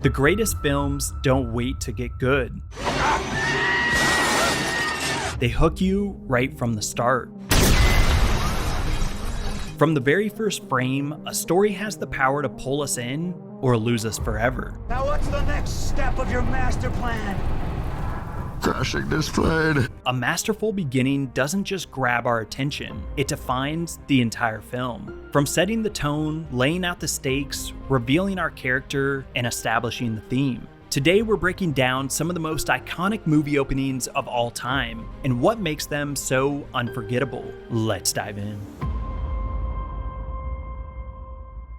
The greatest films don't wait to get good. They hook you right from the start. From the very first frame, a story has the power to pull us in or lose us forever. Now what's the next step of your master plan? Crashing this plane. A masterful beginning doesn't just grab our attention, it defines the entire film. From setting the tone, laying out the stakes, revealing our character, and establishing the theme. Today we're breaking down some of the most iconic movie openings of all time, and what makes them so unforgettable. Let's dive in.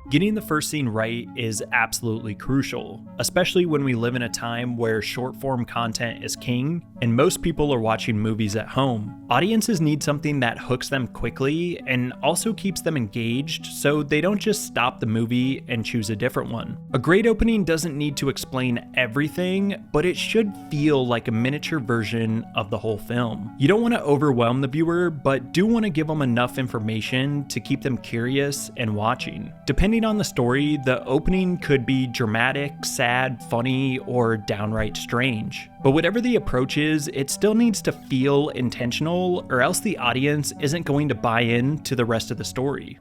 Getting the first scene right is absolutely crucial, especially when we live in a time where short-form content is king, and most people are watching movies at home. Audiences need something that hooks them quickly and also keeps them engaged, so they don't just stop the movie and choose a different one. A great opening doesn't need to explain everything, but it should feel like a miniature version of the whole film. You don't want to overwhelm the viewer, but do want to give them enough information to keep them curious and watching. Depending on the story, the opening could be dramatic, sad, funny, or downright strange. But whatever the approach is, it still needs to feel intentional, or else the audience isn't going to buy in to the rest of the story.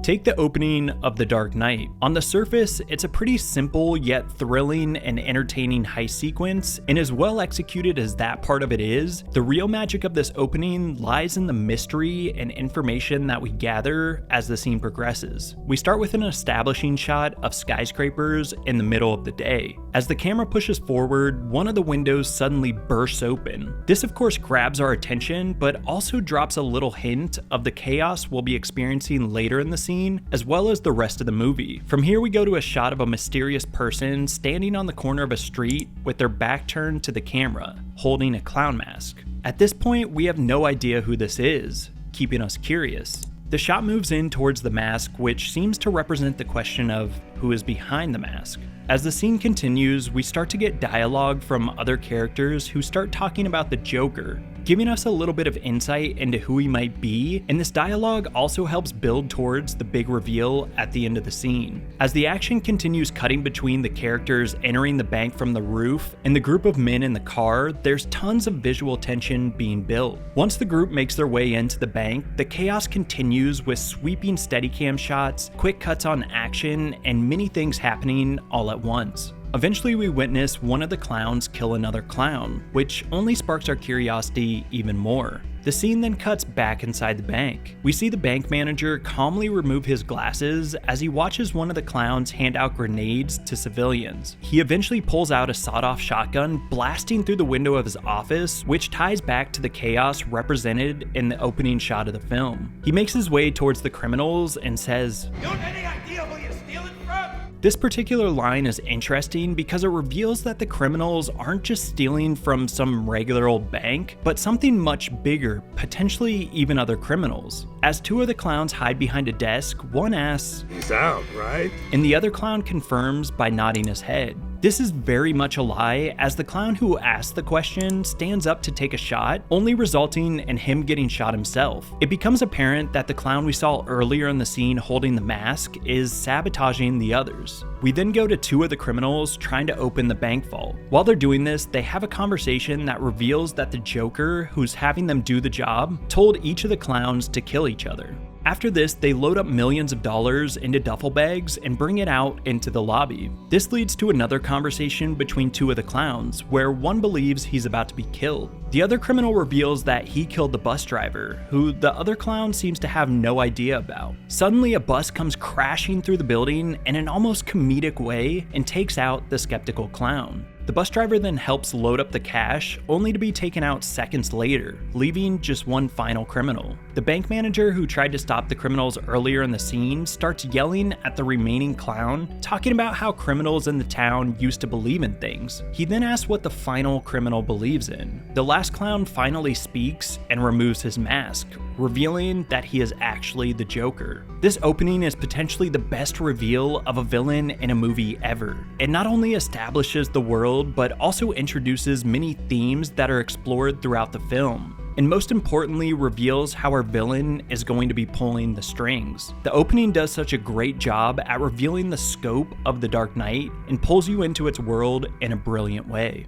Take the opening of The Dark Knight. On the surface, it's a pretty simple yet thrilling and entertaining heist sequence, and as well executed as that part of it is, the real magic of this opening lies in the mystery and information that we gather as the scene progresses. We start with an establishing shot of skyscrapers in the middle of the day. As the camera pushes forward, one of the windows suddenly bursts open. This of course grabs our attention, but also drops a little hint of the chaos we'll be experiencing later in the scene, as well as the rest of the movie. From here we go to a shot of a mysterious person standing on the corner of a street with their back turned to the camera, holding a clown mask. At this point we have no idea who this is, keeping us curious. The shot moves in towards the mask, which seems to represent the question of who is behind the mask. As the scene continues, we start to get dialogue from other characters who start talking about the Joker, giving us a little bit of insight into who he might be, and this dialogue also helps build towards the big reveal at the end of the scene. As the action continues cutting between the characters entering the bank from the roof and the group of men in the car, there's tons of visual tension being built. Once the group makes their way into the bank, the chaos continues with sweeping Steadicam shots, quick cuts on action, and many things happening all at once. Eventually we witness one of the clowns kill another clown, which only sparks our curiosity even more. The scene then cuts back inside the bank. We see the bank manager calmly remove his glasses as he watches one of the clowns hand out grenades to civilians. He eventually pulls out a sawed-off shotgun, blasting through the window of his office, which ties back to the chaos represented in the opening shot of the film. He makes his way towards the criminals and says, You have any idea who you're stealing from? This particular line is interesting because it reveals that the criminals aren't just stealing from some regular old bank, but something much bigger, potentially even other criminals. As two of the clowns hide behind a desk, one asks, "He's out, right?" and the other clown confirms by nodding his head. This is very much a lie, as the clown who asked the question stands up to take a shot, only resulting in him getting shot himself. It becomes apparent that the clown we saw earlier in the scene holding the mask is sabotaging the others. We then go to two of the criminals trying to open the bank vault. While they're doing this, they have a conversation that reveals that the Joker, who's having them do the job, told each of the clowns to kill each other. After this, they load up millions of dollars into duffel bags and bring it out into the lobby. This leads to another conversation between two of the clowns, where one believes he's about to be killed. The other criminal reveals that he killed the bus driver, who the other clown seems to have no idea about. Suddenly, a bus comes crashing through the building in an almost comedic way and takes out the skeptical clown. The bus driver then helps load up the cash, only to be taken out seconds later, leaving just one final criminal. The bank manager who tried to stop the criminals earlier in the scene starts yelling at the remaining clown, talking about how criminals in the town used to believe in things. He then asks what the final criminal believes in. The last clown finally speaks and removes his mask, revealing that he is actually the Joker. This opening is potentially the best reveal of a villain in a movie ever. It not only establishes the world, but also introduces many themes that are explored throughout the film. and most importantly reveals how our villain is going to be pulling the strings. The opening does such a great job at revealing the scope of the Dark Knight and pulls you into its world in a brilliant way.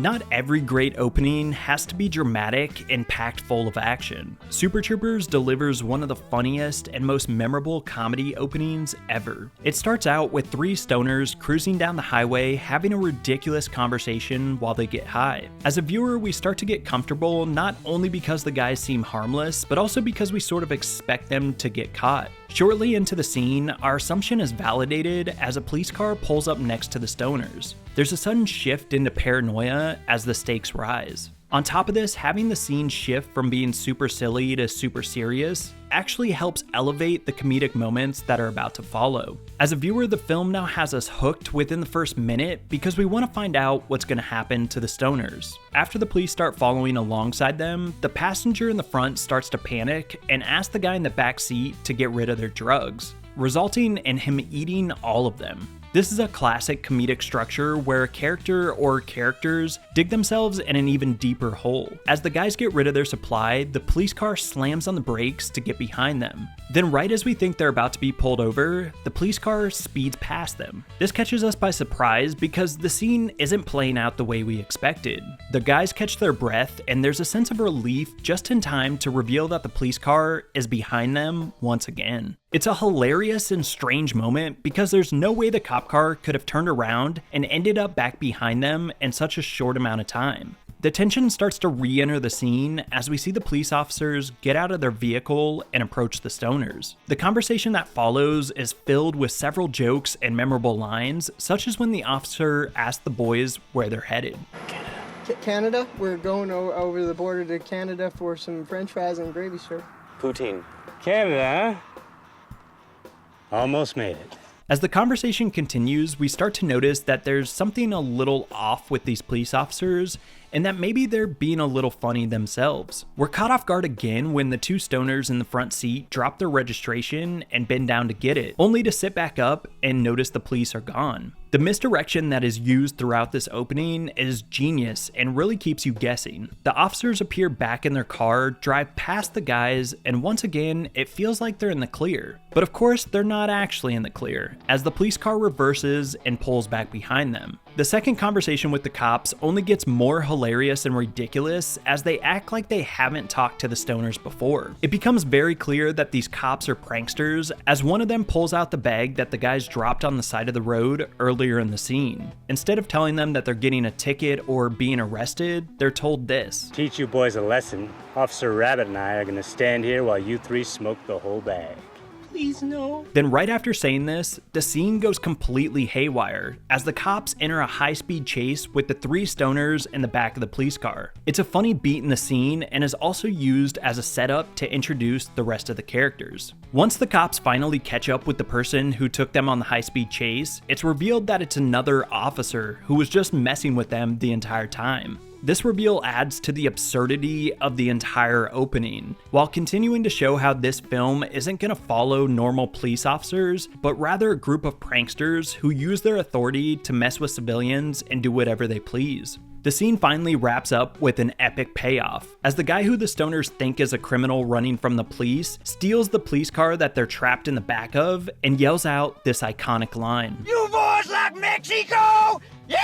Not every great opening has to be dramatic and packed full of action. Super Troopers delivers one of the funniest and most memorable comedy openings ever. It starts out with three stoners cruising down the highway having a ridiculous conversation while they get high. As a viewer, we start to get comfortable not only because the guys seem harmless, but also because we sort of expect them to get caught. Shortly into the scene, our assumption is validated as a police car pulls up next to the stoners. There's a sudden shift into paranoia as the stakes rise. On top of this, having the scene shift from being super silly to super serious actually helps elevate the comedic moments that are about to follow. As a viewer, the film now has us hooked within the first minute because we want to find out what's going to happen to the stoners. After the police start following alongside them, the passenger in the front starts to panic and asks the guy in the back seat to get rid of their drugs, resulting in him eating all of them. This is a classic comedic structure where a character or characters dig themselves in an even deeper hole. As the guys get rid of their supply, the police car slams on the brakes to get behind them. Then right as we think they're about to be pulled over, the police car speeds past them. This catches us by surprise because the scene isn't playing out the way we expected. The guys catch their breath and there's a sense of relief just in time to reveal that the police car is behind them once again. It's a hilarious and strange moment because there's no way the cop car could have turned around and ended up back behind them in such a short amount of time. The tension starts to re-enter the scene as we see the police officers get out of their vehicle and approach the stoners. The conversation that follows is filled with several jokes and memorable lines, such as when the officer asks the boys where they're headed. Canada? We're going over the border to Canada for some french fries and gravy, sir. Poutine. Canada, huh? Almost made it. As the conversation continues, we start to notice that there's something a little off with these police officers, and that maybe they're being a little funny themselves. We're caught off guard again when the two stoners in the front seat drop their registration and bend down to get it, only to sit back up and notice the police are gone. The misdirection that is used throughout this opening is genius and really keeps you guessing. The officers appear back in their car, drive past the guys, and once again, it feels like they're in the clear. But of course, they're not actually in the clear, as the police car reverses and pulls back behind them. The second conversation with the cops only gets more hilarious and ridiculous as they act like they haven't talked to the stoners before. It becomes very clear that these cops are pranksters as one of them pulls out the bag that the guys dropped on the side of the road earlier in the scene. Instead of telling them that they're getting a ticket or being arrested, they're told this. Teach you boys a lesson. Officer Rabbit and I are gonna stand here while you three smoke the whole bag. Please, no. Then right after saying this, the scene goes completely haywire as the cops enter a high-speed chase with the three stoners in the back of the police car. It's a funny beat in the scene and is also used as a setup to introduce the rest of the characters. Once the cops finally catch up with the person who took them on the high-speed chase, it's revealed that it's another officer who was just messing with them the entire time. This reveal adds to the absurdity of the entire opening, while continuing to show how this film isn't going to follow normal police officers, but rather a group of pranksters who use their authority to mess with civilians and do whatever they please. The scene finally wraps up with an epic payoff, as the guy who the stoners think is a criminal running from the police steals the police car that they're trapped in the back of and yells out this iconic line. You boys like Mexico? Yeah!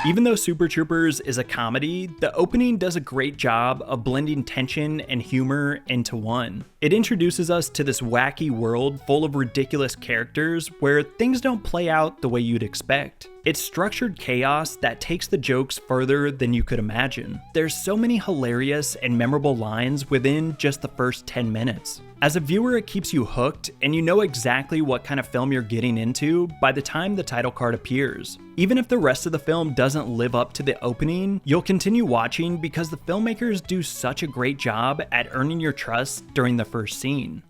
Even though Super Troopers is a comedy, the opening does a great job of blending tension and humor into one. It introduces us to this wacky world full of ridiculous characters where things don't play out the way you'd expect. It's structured chaos that takes the jokes further than you could imagine. There's so many hilarious and memorable lines within just the first 10 minutes. As a viewer, it keeps you hooked, and you know exactly what kind of film you're getting into by the time the title card appears. Even if the rest of the film doesn't live up to the opening, you'll continue watching because the filmmakers do such a great job at earning your trust during the first scene.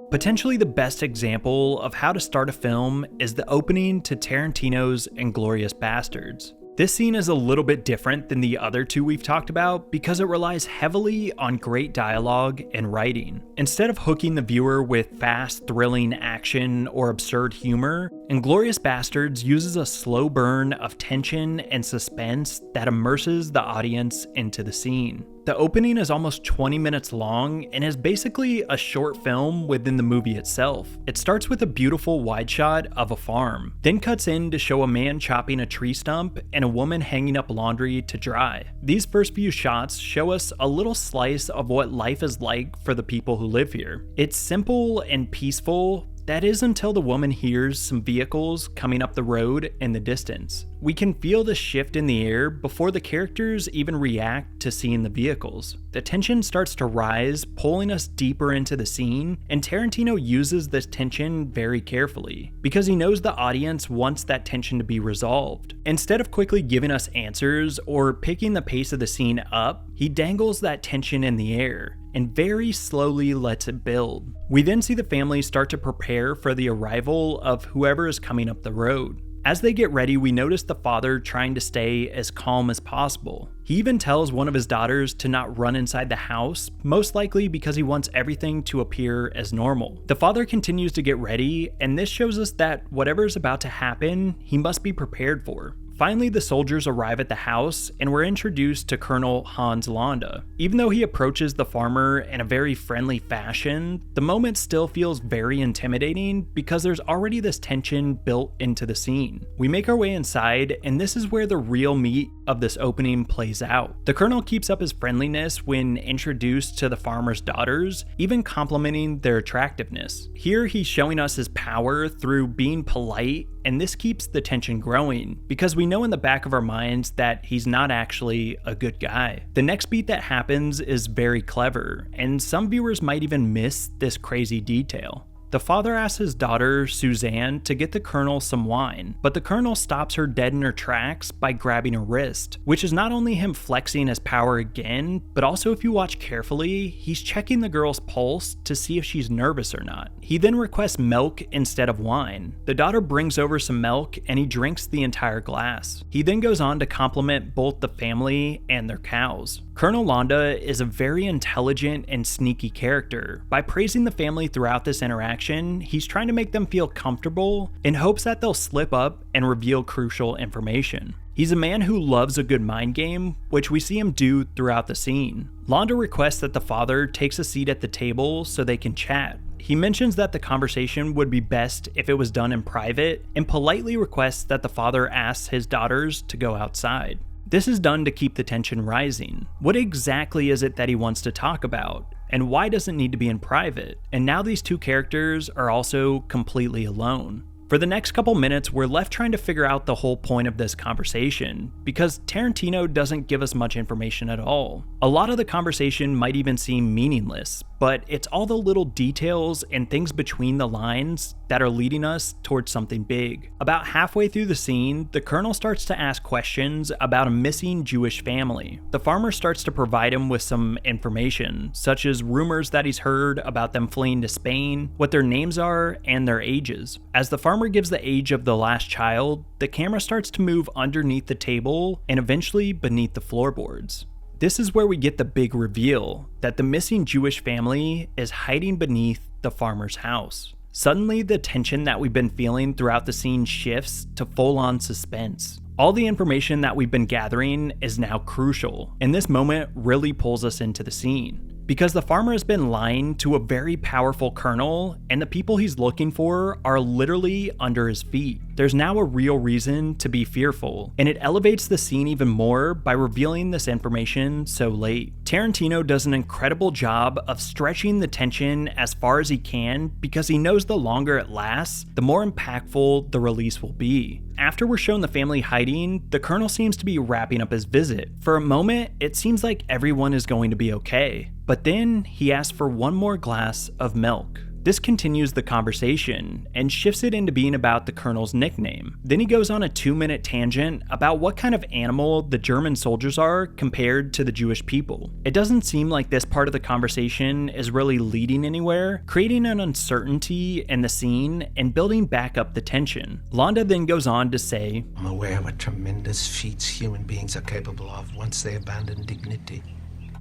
Potentially the best example of how to start a film is the opening to Tarantino's Inglourious Basterds. This scene is a little bit different than the other two we've talked about because it relies heavily on great dialogue and writing. Instead of hooking the viewer with fast, thrilling action or absurd humor, Inglourious Basterds uses a slow burn of tension and suspense that immerses the audience into the scene. The opening is almost 20 minutes long and is basically a short film within the movie itself. It starts with a beautiful wide shot of a farm, then cuts in to show a man chopping a tree stump and a woman hanging up laundry to dry. These first few shots show us a little slice of what life is like for the people who live here. It's simple and peaceful. That is until the woman hears some vehicles coming up the road in the distance. We can feel the shift in the air before the characters even react to seeing the vehicles. The tension starts to rise, pulling us deeper into the scene, and Tarantino uses this tension very carefully, because he knows the audience wants that tension to be resolved. Instead of quickly giving us answers or picking the pace of the scene up, he dangles that tension in the air and very slowly lets it build. We then see the family start to prepare for the arrival of whoever is coming up the road. As they get ready, we notice the father trying to stay as calm as possible. He even tells one of his daughters to not run inside the house, most likely because he wants everything to appear as normal. The father continues to get ready, and this shows us that whatever is about to happen, he must be prepared for. Finally, the soldiers arrive at the house, and we're introduced to Colonel Hans Landa. Even though he approaches the farmer in a very friendly fashion, the moment still feels very intimidating because there's already this tension built into the scene. We make our way inside, and this is where the real meat of this opening plays out. The colonel keeps up his friendliness when introduced to the farmer's daughters, even complimenting their attractiveness. Here, he's showing us his power through being polite, and this keeps the tension growing because we know in the back of our minds that he's not actually a good guy. The next beat that happens is very clever, and some viewers might even miss this crazy detail. The father asks his daughter, Suzanne, to get the colonel some wine, but the colonel stops her dead in her tracks by grabbing her wrist, which is not only him flexing his power again, but also if you watch carefully, he's checking the girl's pulse to see if she's nervous or not. He then requests milk instead of wine. The daughter brings over some milk and he drinks the entire glass. He then goes on to compliment both the family and their cows. Colonel Landa is a very intelligent and sneaky character. By praising the family throughout this interaction, he's trying to make them feel comfortable in hopes that they'll slip up and reveal crucial information. He's a man who loves a good mind game, which we see him do throughout the scene. Landa requests that the father takes a seat at the table so they can chat. He mentions that the conversation would be best if it was done in private, and politely requests that the father asks his daughters to go outside. This is done to keep the tension rising. What exactly is it that he wants to talk about? And why does it need to be in private? And now these two characters are also completely alone. For the next couple minutes, we're left trying to figure out the whole point of this conversation, because Tarantino doesn't give us much information at all. A lot of the conversation might even seem meaningless, but it's all the little details and things between the lines that are leading us towards something big. About halfway through the scene, the colonel starts to ask questions about a missing Jewish family. The farmer starts to provide him with some information, such as rumors that he's heard about them fleeing to Spain, what their names are, and their ages. As the farmer gives the age of the last child, the camera starts to move underneath the table and eventually beneath the floorboards. This is where we get the big reveal that the missing Jewish family is hiding beneath the farmer's house. Suddenly, the tension that we've been feeling throughout the scene shifts to full-on suspense. All the information that we've been gathering is now crucial, and this moment really pulls us into the scene. Because the farmer has been lying to a very powerful colonel, and the people he's looking for are literally under his feet. There's now a real reason to be fearful, and it elevates the scene even more by revealing this information so late. Tarantino does an incredible job of stretching the tension as far as he can because he knows the longer it lasts, the more impactful the release will be. After we're shown the family hiding, the colonel seems to be wrapping up his visit. For a moment, it seems like everyone is going to be okay. But then he asks for one more glass of milk. This continues the conversation and shifts it into being about the colonel's nickname. Then he goes on a 2-minute tangent about what kind of animal the German soldiers are compared to the Jewish people. It doesn't seem like this part of the conversation is really leading anywhere, creating an uncertainty in the scene and building back up the tension. Londa then goes on to say, I'm aware what tremendous feats human beings are capable of once they abandon dignity.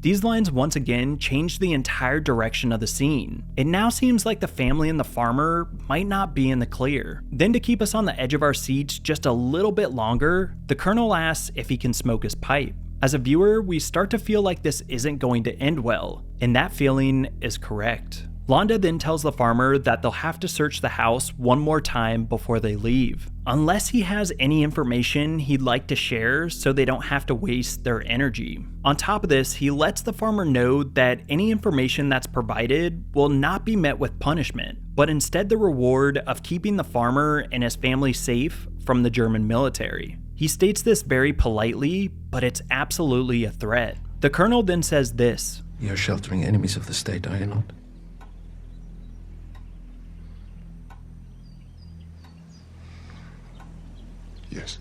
These lines once again change the entire direction of the scene. It now seems like the family and the farmer might not be in the clear. Then, to keep us on the edge of our seats just a little bit longer, the colonel asks if he can smoke his pipe. As a viewer, we start to feel like this isn't going to end well, and that feeling is correct. Londa then tells the farmer that they'll have to search the house one more time before they leave, unless he has any information he'd like to share so they don't have to waste their energy. On top of this, he lets the farmer know that any information that's provided will not be met with punishment, but instead the reward of keeping the farmer and his family safe from the German military. He states this very politely, but it's absolutely a threat. The colonel then says this, You're sheltering enemies of the state, are you not? Yes.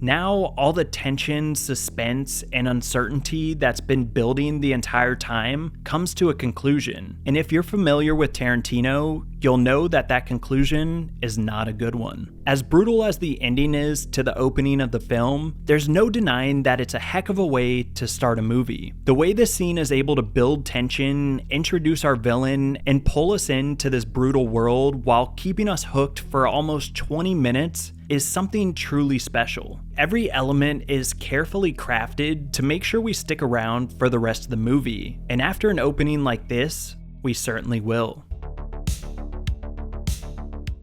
Now, all the tension, suspense, and uncertainty that's been building the entire time comes to a conclusion. And if you're familiar with Tarantino, you'll know that that conclusion is not a good one. As brutal as the ending is to the opening of the film, there's no denying that it's a heck of a way to start a movie. The way this scene is able to build tension, introduce our villain, and pull us into this brutal world while keeping us hooked for almost 20 minutes is something truly special. Every element is carefully crafted to make sure we stick around for the rest of the movie, and after an opening like this, we certainly will.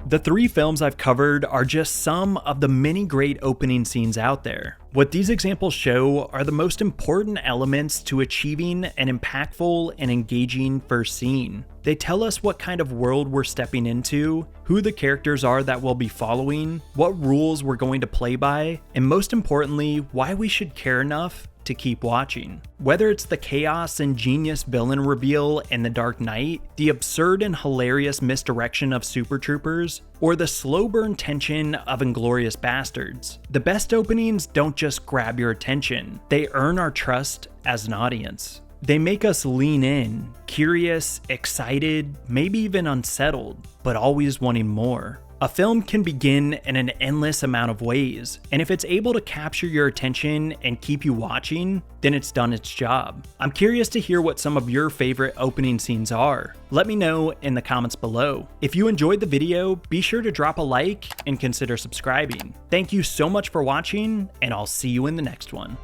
The 3 films I've covered are just some of the many great opening scenes out there. What these examples show are the most important elements to achieving an impactful and engaging first scene. They tell us what kind of world we're stepping into, who the characters are that we'll be following, what rules we're going to play by, and most importantly, why we should care enough to keep watching. Whether it's the chaos and genius villain reveal in The Dark Knight, the absurd and hilarious misdirection of Super Troopers, or the slow burn tension of Inglourious Bastards, the best openings don't just grab your attention, they earn our trust as an audience. They make us lean in, curious, excited, maybe even unsettled, but always wanting more. A film can begin in an endless amount of ways, and if it's able to capture your attention and keep you watching, then it's done its job. I'm curious to hear what some of your favorite opening scenes are. Let me know in the comments below. If you enjoyed the video, be sure to drop a like and consider subscribing. Thank you so much for watching, and I'll see you in the next one.